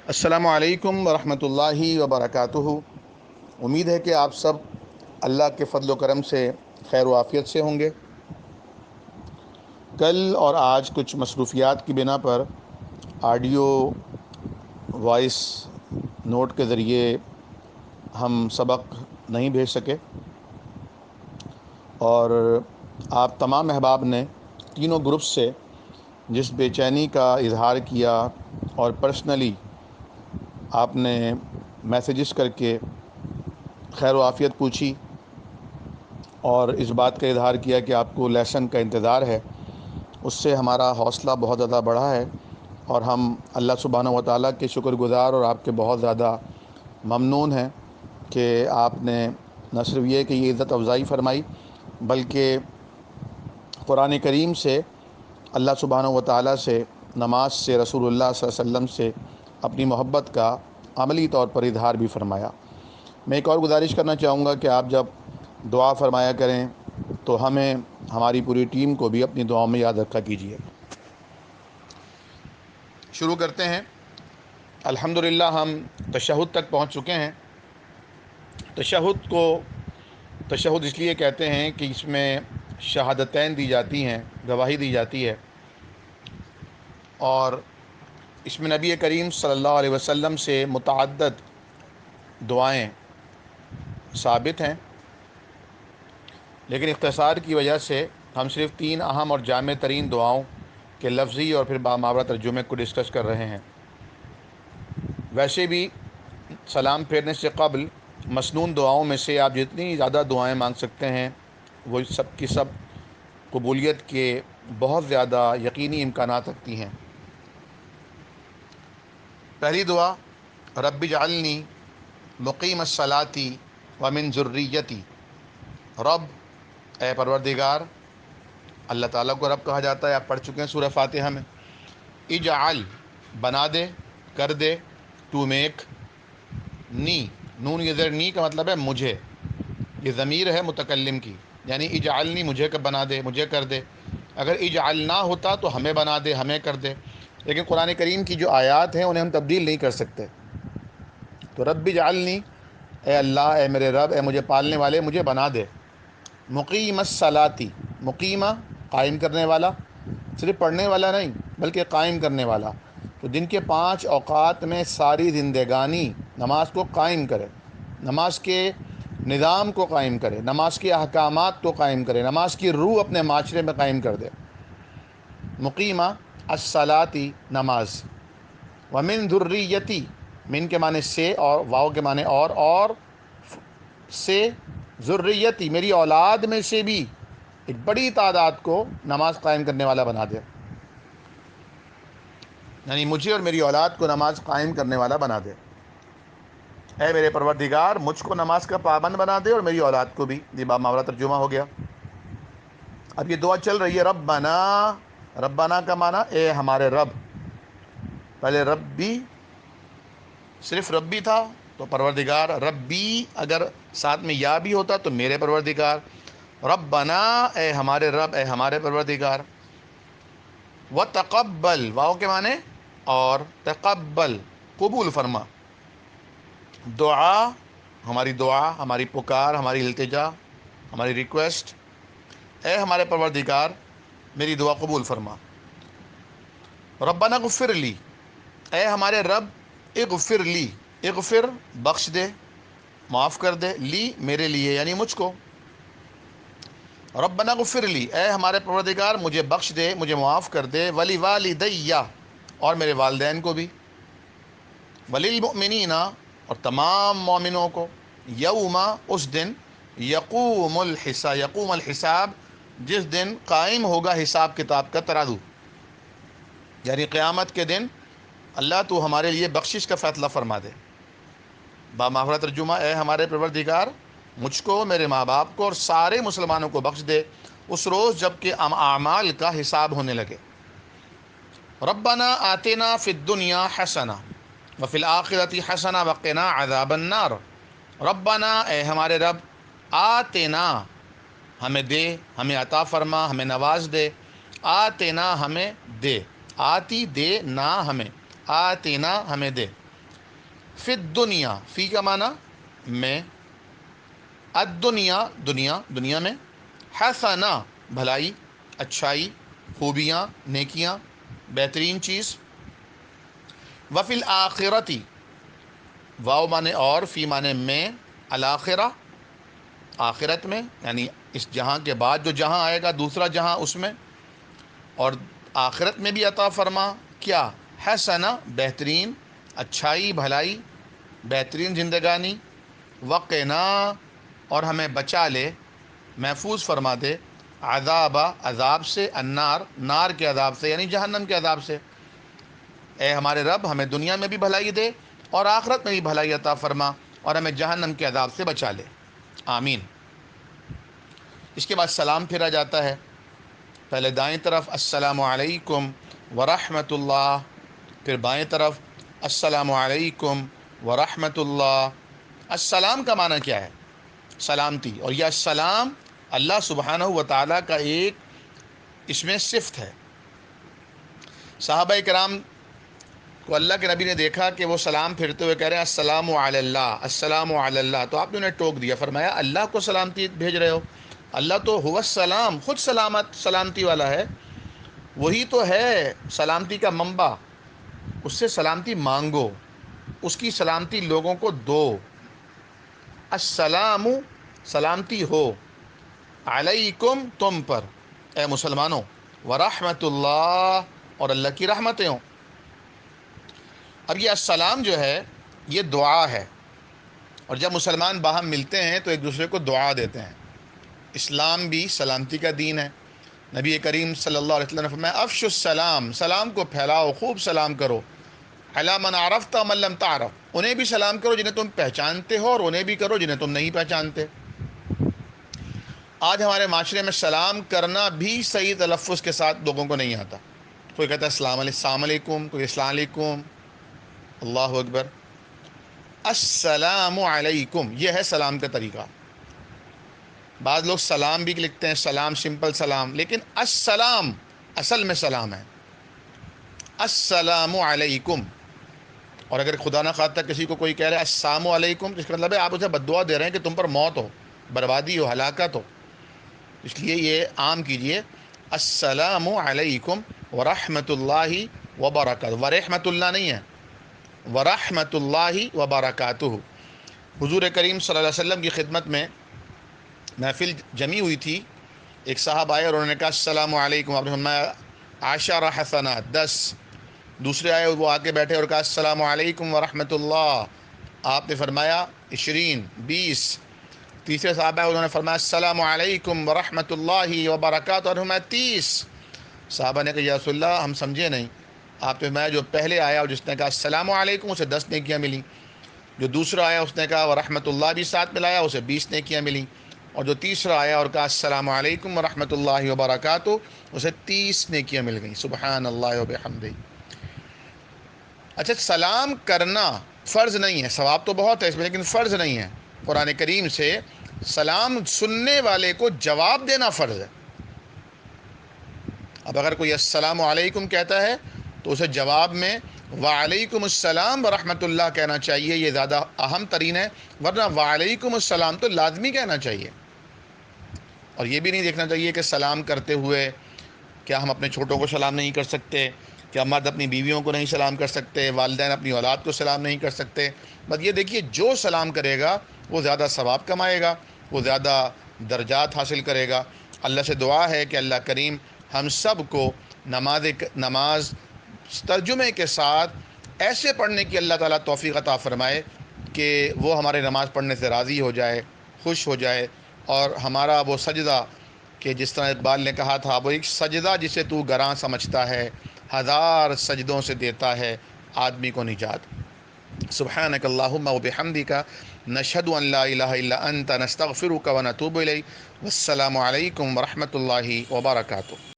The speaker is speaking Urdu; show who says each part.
Speaker 1: السلام علیکم ورحمۃ اللہ وبرکاتہ۔ امید ہے کہ آپ سب اللہ کے فضل و کرم سے خیر و عافیت سے ہوں گے۔ کل اور آج کچھ مصروفیات کی بنا پر آڈیو وائس نوٹ کے ذریعے ہم سبق نہیں بھیج سکے، اور آپ تمام احباب نے تینوں گروپ سے جس بے چینی کا اظہار کیا اور پرسنلی آپ نے میسیجز کر کے خیر و عافیت پوچھی اور اس بات کا اظہار کیا کہ آپ کو لیسن کا انتظار ہے، اس سے ہمارا حوصلہ بہت زیادہ بڑھا ہے، اور ہم اللہ سبحانہ و تعالیٰ کے شکر گزار اور آپ کے بہت زیادہ ممنون ہیں کہ آپ نے نہ صرف یہ کہ یہ عزت افزائی فرمائی، بلکہ قرآن کریم سے، اللہ سبحانہ و تعالیٰ سے، نماز سے، رسول اللہ صلی اللہ علیہ وسلم سے اپنی محبت کا عملی طور پر اظہار بھی فرمایا۔ میں ایک اور گزارش کرنا چاہوں گا کہ آپ جب دعا فرمایا کریں تو ہمیں، ہماری پوری ٹیم کو بھی اپنی دعاؤں میں یاد رکھا کیجیے۔ شروع کرتے ہیں۔ الحمدللہ ہم تشہد تک پہنچ چکے ہیں۔ تشہد اس لیے کہتے ہیں کہ اس میں شہادتین دی جاتی ہیں، گواہی دی جاتی ہے، اور اس میں نبی کریم صلی اللہ علیہ وسلم سے متعدد دعائیں ثابت ہیں، لیکن اختصار کی وجہ سے ہم صرف 3 اہم اور جامع ترین دعاؤں کے لفظی اور پھر باماورا ترجمے کو ڈسکس کر رہے ہیں۔ ویسے بھی سلام پھیرنے سے قبل مسنون دعاؤں میں سے آپ جتنی زیادہ دعائیں مانگ سکتے ہیں، وہ سب کی سب قبولیت کے بہت زیادہ یقینی امکانات رکھتی ہیں۔ پہلی دعا، رب اجعلنی مقیم الصلاۃ ومن ذریتی۔ رب، اے پروردگار، اللہ تعالیٰ کو رب کہا جاتا ہے، آپ پڑھ چکے ہیں سورہ فاتحہ میں۔ اجعل، بنا دے، کر دے، ٹو میک، نی، نون یہ زیر نی کا مطلب ہے مجھے، یہ ضمیر ہے متکلم کی، یعنی اجعلنی، مجھے بنا دے، مجھے کر دے۔ اگر اجعلنا ہوتا تو ہمیں بنا دے، ہمیں کر دے، لیکن قرآن کریم کی جو آیات ہیں انہیں ہم تبدیل نہیں کر سکتے۔ تو رب اجعلنی، اے اللہ، اے میرے رب، اے مجھے پالنے والے، مجھے بنا دے۔ مقیم الصلاۃ، مقیمہ، قائم کرنے والا، صرف پڑھنے والا نہیں بلکہ قائم کرنے والا، تو دن کے 5 اوقات میں ساری زندگانی نماز کو قائم کرے، نماز کے نظام کو قائم کرے، نماز کے احکامات کو قائم کرے، نماز کی روح اپنے معاشرے میں قائم کر دے۔ مقیمہ الصلاۃ، نماز، ومن ذریتی، من کے معنی سے، اور واو کے معنی اور سے، ذریتی، میری اولاد میں سے بھی ایک بڑی تعداد کو نماز قائم کرنے والا بنا دے، یعنی مجھے اور میری اولاد کو نماز قائم کرنے والا بنا دے۔ اے میرے پروردگار، مجھ کو نماز کا پابند بنا دے اور میری اولاد کو بھی۔ یہ باماورا ترجمہ ہو گیا۔ اب یہ دعا چل رہی ہے، ربنا، ربنا کا معنی اے ہمارے رب۔ پہلے ربی، صرف ربی تھا تو پروردگار، ربی اگر ساتھ میں یا بھی ہوتا تو میرے پروردگار، ربنا، اے ہمارے رب، اے ہمارے پروردگار۔ وتقبل، واو کے معنی اور، تقبل، قبول فرما، دعا، ہماری دعا، ہماری پکار، ہماری التجا، ہماری ریکویسٹ، اے ہمارے پروردگار میری دعا قبول فرما۔ ربنا اغفر لی، اے ہمارے رب، اغفر لی، اغفر، بخش دے، معاف کر دے، لی، میرے لیے یعنی مجھ کو۔ ربنا اغفر لی، اے ہمارے پروردگار مجھے بخش دے، مجھے معاف کر دے، ولی والدی، اور میرے والدین کو بھی، وللمؤمنین، اور تمام مومنوں کو، یوم، اس دن، یقوم الحساب، یقوم الحساب، جس دن قائم ہوگا حساب کتاب کا ترازو، یعنی قیامت کے دن اللہ تو ہمارے لیے بخشش کا فیصلہ فرما دے۔ باماورا ترجمہ، اے ہمارے پروردگار مجھ کو، میرے ماں باپ کو اور سارے مسلمانوں کو بخش دے اس روز جب کہ اعمال کا حساب ہونے لگے۔ ربنا آتنا فی الدنیا حسنہ وفی الآخرۃ حسنہ وقنا عذاب النار۔ ربنا، اے ہمارے رب، آتنا، ہمیں دے، ہمیں عطا فرما، ہمیں نواز دے، آتنا، ہمیں دے، آتی، دے، نا، ہمیں، آتنا، ہمیں دے، فی الدنیا، فی کا معنی میں، الدنیا دنیا، دنیا میں، حسنہ بھلائی، اچھائی، خوبیاں، نیکیاں، بہترین چیز، وفی الآخرتی، واو معنی اور، فی معنی میں، الآخرہ آخرت میں، یعنی اس جہاں کے بعد جو جہاں آئے گا دوسرا جہاں، اس میں، اور آخرت میں بھی عطا فرما کیا، حسنہ بہترین، اچھائی بھلائی، بہترین زندگانی، وقنا اور ہمیں بچا لے، محفوظ فرما دے، عذاب عذاب سے، النار نار کے عذاب سے یعنی جہنم کے عذاب سے۔ اے ہمارے رب ہمیں دنیا میں بھی بھلائی دے اور آخرت میں بھی بھلائی عطا فرما اور ہمیں جہنم کے عذاب سے بچا لے، آمین۔ اس کے بعد سلام پھیرا جاتا ہے، پہلے دائیں طرف السلام علیکم ورحمۃ اللہ، پھر بائیں طرف السلام علیکم ورحمۃ اللہ۔ السلام کا معنی کیا ہے؟ سلامتی، اور یہ السلام اللہ سبحانہ و تعالیٰ کا ایک اس میں صفت ہے۔ صحابہ کرام کو اللہ کے نبی نے دیکھا کہ وہ سلام پھرتے ہوئے کہہ رہے ہیں السلام علی اللہ، السلام علی اللہ، تو آپ نے انہیں ٹوک دیا، فرمایا اللہ کو سلامتی بھیج رہے ہو؟ اللہ تو هو السلام، خود سلامتی والا ہے، وہی تو ہے سلامتی کا منبع، اس سے سلامتی مانگو، اس کی سلامتی لوگوں کو دو۔ السلام سلامتی ہو، علیکم تم پر اے مسلمانوں، ورحمۃ اللہ اور اللہ کی رحمتیں ہوں۔ اب یہ السلام جو ہے یہ دعا ہے، اور جب مسلمان باہم ملتے ہیں تو ایک دوسرے کو دعا دیتے ہیں۔ اسلام بھی سلامتی کا دین ہے۔ نبی کریم صلی اللہ علیہ وسلم نے فرمایا افشوا السلام، سلام کو پھیلاؤ، خوب سلام کرو، علی من عرفت ومن لم تعرف، انہیں بھی سلام کرو جنہیں تم پہچانتے ہو اور انہیں بھی کرو جنہیں تم نہیں پہچانتے۔ آج ہمارے معاشرے میں سلام کرنا بھی صحیح تلفظ کے ساتھ لوگوں کو نہیں آتا، کوئی کہتا ہے السلام علیکم، کوئی السلام علیکم، اللہ اکبر۔ السلام علیکم یہ ہے سلام کا طریقہ۔ بعض لوگ سلام بھی لکھتے ہیں، سلام سمپل سلام، لیکن السلام اصل میں سلام ہے، السلام علیکم۔ اور اگر خدا نہ خواستہ کسی کو کوئی کہہ رہا ہے السلام علیکم، تو اس کا مطلب ہے آپ اسے بد دعا دے رہے ہیں کہ تم پر موت ہو، بربادی ہو، ہلاکت ہو، اس لیے یہ عام کیجئے السلام علیکم ورحمۃ اللہ وبرکاتہ، ورحمۃ اللہ نہیں ہے، ورحمۃ اللہ وبرکاتہ۔ حضور کریم صلی اللہ علیہ وسلم کی خدمت میں محفل جمی ہوئی تھی، ایک صاحب آئے اور انہوں نے کہا السلام علیکم، آپ نے فرمایا 10 حسنات، 10۔ دوسرے آئے وہ آ کے بیٹھے اور کہا السلام علیکم ورحمۃ اللہ، آپ نے فرمایا 20، 20۔ تیسرے صاحب آئے انہوں نے فرمایا السلام علیکم ورحمۃ اللہ وبرکاتہ، اور فرمایا 30۔ صحابہ نے کہا یا رسول اللہ ہم سمجھے نہیں، آپ نے فرمایا جو پہلے آیا اور جس نے کہا السلام علیکم اسے 10 نیکیاں ملیں، جو دوسرا آیا اس نے کہا ورحمۃ اللہ بھی ساتھ ملایا اسے 20 نیکیاں ملیں، اور جو تیسرا آیا اور کہا السلام علیکم ورحمۃ اللہ وبرکاتہ اسے 30 نیکیاں مل گئیں، سبحان اللہ وبحمدہ۔ اچھا، سلام کرنا فرض نہیں ہے، ثواب تو بہت ہے اس میں لیکن فرض نہیں ہے۔ قرآن کریم سے سلام سننے والے کو جواب دینا فرض ہے۔ اب اگر کوئی السلام علیکم کہتا ہے تو اسے جواب میں وعلیکم السلام ورحمۃ اللہ کہنا چاہیے، یہ زیادہ اہم ترین ہے، ورنہ وعلیکم السلام تو لازمی کہنا چاہیے۔ اور یہ بھی نہیں دیکھنا چاہیے کہ سلام کرتے ہوئے کیا ہم اپنے چھوٹوں کو سلام نہیں کر سکتے، کیا مرد اپنی بیویوں کو نہیں سلام کر سکتے، والدین اپنی اولاد کو سلام نہیں کر سکتے۔ بس یہ دیکھیے جو سلام کرے گا وہ زیادہ ثواب کمائے گا، وہ زیادہ درجات حاصل کرے گا۔ اللہ سے دعا ہے کہ اللہ کریم ہم سب کو نماز ترجمے کے ساتھ ایسے پڑھنے کی اللہ تعالیٰ توفیق عطا فرمائے کہ وہ ہمارے نماز پڑھنے سے راضی ہو جائے، خوش ہو جائے، اور ہمارا وہ سجدہ کہ جس طرح اقبال نے کہا تھا وہ ایک سجدہ جسے تو گراں سمجھتا ہے، 1000 سجدوں سے دیتا ہے آدمی کو نجات۔ سبحانک اللہم وبحمدک، نشہد ان لا الہ الا انت، نستغفرک ونتوب الیک۔ والسلام علیکم ورحمۃ اللہ وبرکاتہ۔